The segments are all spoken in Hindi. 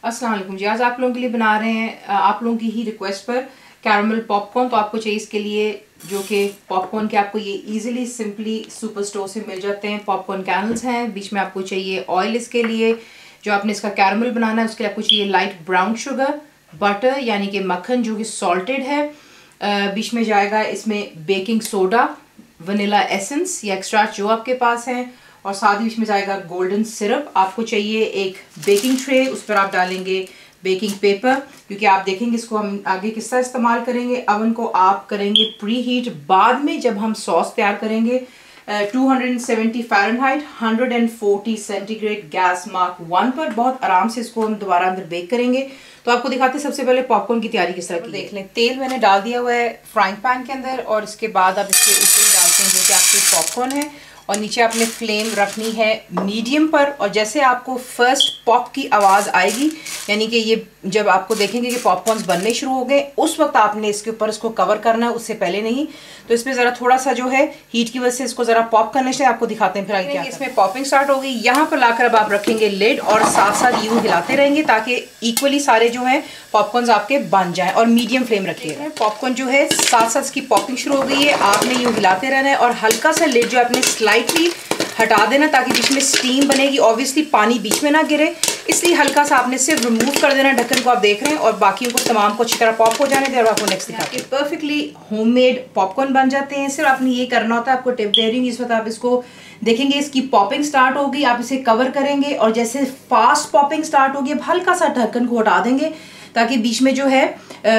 अस्सलाम वालेकुम जी। आज आप लोगों के लिए बना रहे हैं आप लोगों की ही रिक्वेस्ट पर कैरमल पॉपकॉर्न। तो आपको चाहिए इसके लिए जो कि पॉपकॉर्न के आपको ये इजीली सिंपली सुपर स्टोर से मिल जाते हैं। पॉपकॉर्न कैनल्स हैं, बीच में आपको चाहिए ऑयल इसके लिए जो आपने इसका कैरमल बनाना है उसके लिए आपको चाहिए लाइट ब्राउन शुगर, बटर यानी कि मक्खन जो कि सॉल्टेड है, बीच में जाएगा इसमें बेकिंग सोडा, वनीला एसेंस या एक्स्ट्रा जो आपके पास है, और साथ ही इसमें जाएगा गोल्डन सिरप। आपको चाहिए एक बेकिंग ट्रे, उस पर आप डालेंगे बेकिंग पेपर, क्योंकि आप देखेंगे इसको हम आगे किस तरह इस्तेमाल करेंगे। अवन को आप करेंगे प्री हीट, बाद में जब हम सॉस तैयार करेंगे 270 फ़ारेनहाइट 140 सेंटीग्रेड गैस मार्क 1 पर बहुत आराम से इसको हम दोबारा अंदर बेक करेंगे। तो आपको दिखाते हैं सबसे पहले पॉपकॉर्न की तैयारी किस तरह की। देख लें, तेल मैंने डाल दिया हुआ है फ्राइंग पैन के अंदर, और इसके बाद आप इसके ऊपर ही डालते हैं जो कि आपके पॉपकॉर्न है, और नीचे आपने फ्लेम रखनी है मीडियम पर। और जैसे आपको फर्स्ट पॉप की आवाज़ आएगी, यानी कि ये जब आपको देखेंगे कि पॉपकॉर्न्स बनने शुरू हो गए, उस वक्त आपने इसके ऊपर इसको कवर करना है, उससे पहले नहीं। तो इसमें ज़रा थोड़ा सा जो है हीट की वजह से इसको ज़रा पॉप करने से आपको दिखाते हैं फिर आगे क्या। इसमें पॉपिंग स्टार्ट हो गई, यहाँ पर लाकर अब आप रखेंगे लिड और साथ साथ यूँ हिलाते रहेंगे ताकि इक्वली सारे जो हैं पॉपकॉर्न्स आपके बन जाएं, और मीडियम फ्लेम रखिएगा। पॉपकॉर्न जो है साथ साथ इसकी पॉपिंग शुरू हो गई है, आपने यूँ हिलाते रहना है और हल्का सा लिड जो आपने स्लाइटली हटा देना ताकि बीच में स्टीम बनेगी। ऑब्वियसली पानी बीच में ना गिरे, इसलिए हल्का सा आपने सिर्फ रिमूव कर देना ढक्कन को। आप देख रहे हैं, और बाकियों को तमाम को अच्छी तरह पॉप हो जाने दें। और आपको नेक्स्ट दिखाते हैं परफेक्टली होममेड पॉपकॉर्न बन जाते हैं। सिर्फ आपने ये करना होता है, आपको टिप दे रही हूँ, इस वक्त आप इसको देखेंगे इसकी पॉपिंग स्टार्ट होगी, आप इसे कवर करेंगे और जैसे फास्ट पॉपिंग स्टार्ट होगी अब हल्का सा ढक्कन को हटा देंगे ताकि बीच में जो है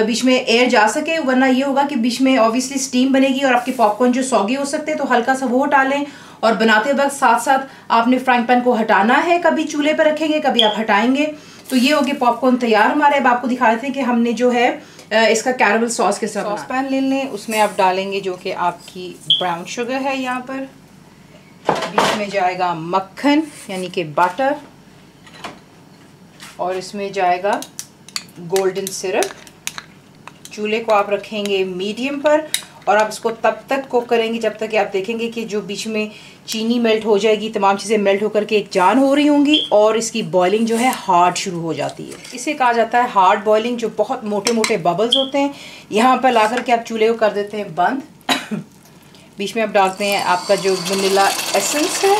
बीच में एयर जा सके, वरना ये होगा कि बीच में ऑब्वियसली स्टीम बनेगी और आपके पॉपकॉर्न जो सौगे हो सकते हैं। तो हल्का सा वो हटा लें, और बनाते वक्त साथ साथ आपने फ्राइंग पैन को हटाना है, कभी चूल्हे पर रखेंगे कभी आप हटाएंगे। तो ये हो गए पॉपकॉर्न तैयार हमारे। अब आपको दिखा देते हैं कि हमने जो है इसका कैरमल सॉस के साथ सॉस पैन ले लें, उसमें आप डालेंगे जो कि आपकी ब्राउन शुगर है, यहाँ पर बीच में जाएगा मक्खन यानी कि बटर, और इसमें जाएगा गोल्डन सिरप। चूल्हे को आप रखेंगे मीडियम पर, और आप इसको तब तक कुक करेंगे जब तक कि आप देखेंगे कि जो बीच में चीनी मेल्ट हो जाएगी, तमाम चीज़ें मेल्ट होकर के एक जान हो रही होंगी, और इसकी बॉइलिंग जो है हार्ड शुरू हो जाती है। इसे कहा जाता है हार्ड बॉइलिंग, जो बहुत मोटे मोटे बबल्स होते हैं। यहाँ पर ला कर के आप चूल्हे को कर देते हैं बंद। बीच में आप डालते हैं आपका जो वनीला एसेंस है,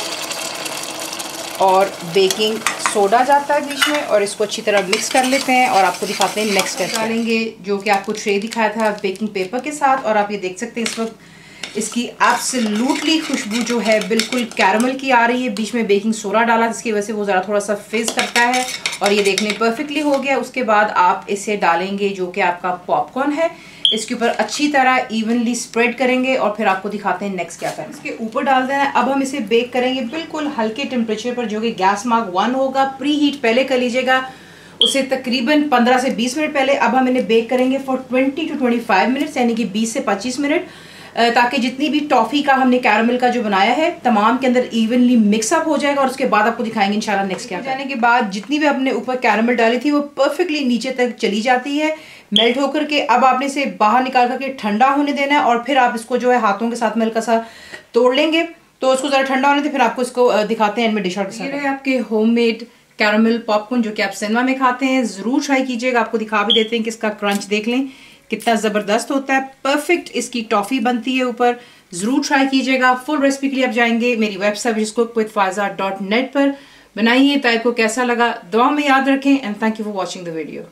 और बेकिंग सोडा जाता है बीच में, और इसको अच्छी तरह मिक्स कर लेते हैं। और आपको दिखाते हैं नेक्स्ट स्टेप डालेंगे जो कि आपको ट्रे दिखाया था बेकिंग पेपर के साथ। और आप ये देख सकते हैं इस वक्त इसकी एब्सोल्युटली खुशबू जो है बिल्कुल कैरमल की आ रही है। बीच में बेकिंग सोडा डाला जिसकी वजह से वो ज़रा थोड़ा सा फिज करता है, और ये देखने परफेक्टली हो गया। उसके बाद आप इसे डालेंगे जो कि आपका पॉपकॉर्न है, इसके ऊपर अच्छी तरह इवनली स्प्रेड करेंगे, और फिर आपको दिखाते हैं नेक्स्ट क्या करें। इसके ऊपर डाल देना है। अब हम इसे बेक करेंगे बिल्कुल हल्के टेम्परेचर पर, जो कि गैस मार्क 1 होगा। प्री हीट पहले कर लीजिएगा, उसे तकरीबन 15 से 20 मिनट पहले। अब हम इन्हें बेक करेंगे फॉर 20 to 25 मिनट्स, यानी कि 20 से 25 मिनट, ताकि जितनी भी टॉफ़ी का हमने कैरमल का जो बनाया है तमाम के अंदर इवनली मिक्सअप हो जाएगा। और उसके बाद आपको दिखाएंगे इंशाल्लाह नेक्स्ट क्या। जाने के बाद जितनी भी आपने ऊपर कैरमल डाली थी वो परफेक्टली नीचे तक चली जाती है मेल्ट होकर के। अब आपने इसे बाहर निकाल करके ठंडा होने देना है, और फिर आप इसको जो है हाथों के साथ में हल्का सा तोड़ लेंगे। तो उसको ज़रा ठंडा होने दे, फिर आपको इसको दिखाते हैं एंड में डिश आउट। ये रहे आपके होममेड कैरमल पॉपकॉर्न जो कि आप सिनेमा में खाते हैं। ज़रूर ट्राई कीजिएगा, आपको दिखा भी देते हैं कि इसका क्रंच देख लें कितना ज़बरदस्त होता है। परफेक्ट इसकी टॉफ़ी बनती है ऊपर। ज़रूर ट्राई कीजिएगा। फुल रेसिपी के लिए आप जाएंगे मेरी वेबसाइट cookWithFaiza.net पर। बनाइए, तो आपको कैसा लगा दुआ में याद रखें, and thank you for watching the video.